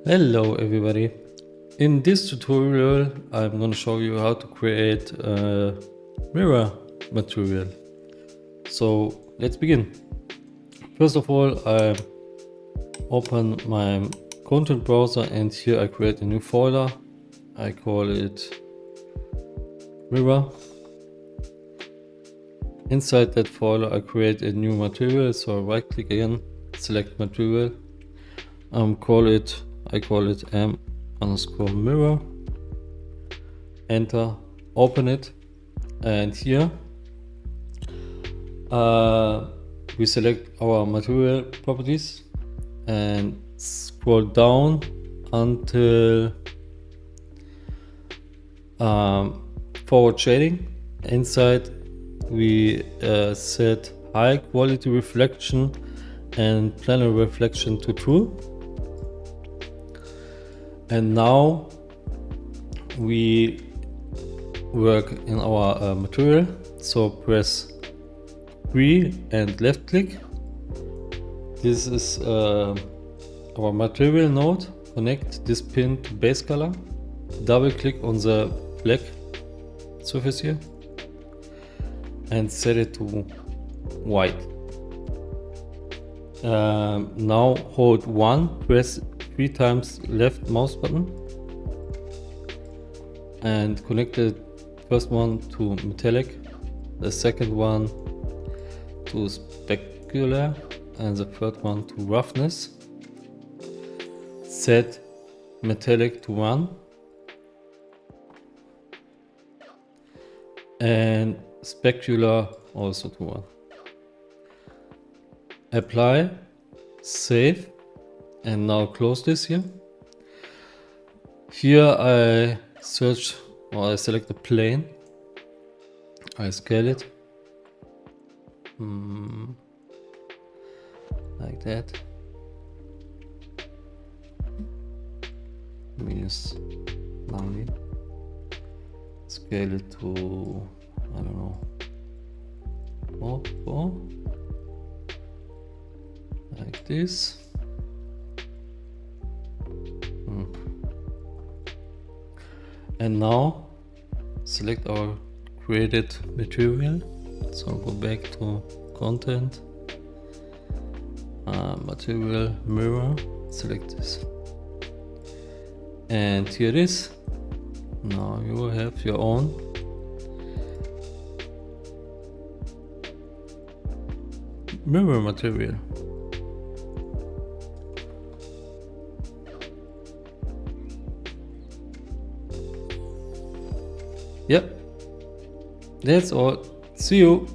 Hello everybody. In this tutorial I'm going to show you how to create a mirror material. So let's begin. First of all, I open my content browser and here I create a new folder. I call it mirror. Inside that folder I create a new material, so I right click again, select material, I call it m_mirror, enter, open it, and here we select our material properties and scroll down until forward shading. Inside we set high quality reflection and planar reflection to true. And now we work in our material. So press 3 and left click. This is our material node. Connect this pin to base color. Double click on the black surface here and set it to white. Now hold 1, press 3 times left mouse button and connect the first one to metallic, the second one to specular, and the third one to roughness. Set metallic to 1 and specular also to 1. Apply, save, and now close this here. Here I search or I select the plane. I scale it like that. -90. Scale it to, I don't know, 4, like this. And now select our created material. So go back to content, material, mirror, select this. And here it is. Now you will have your own mirror material. Yep, that's all. See you.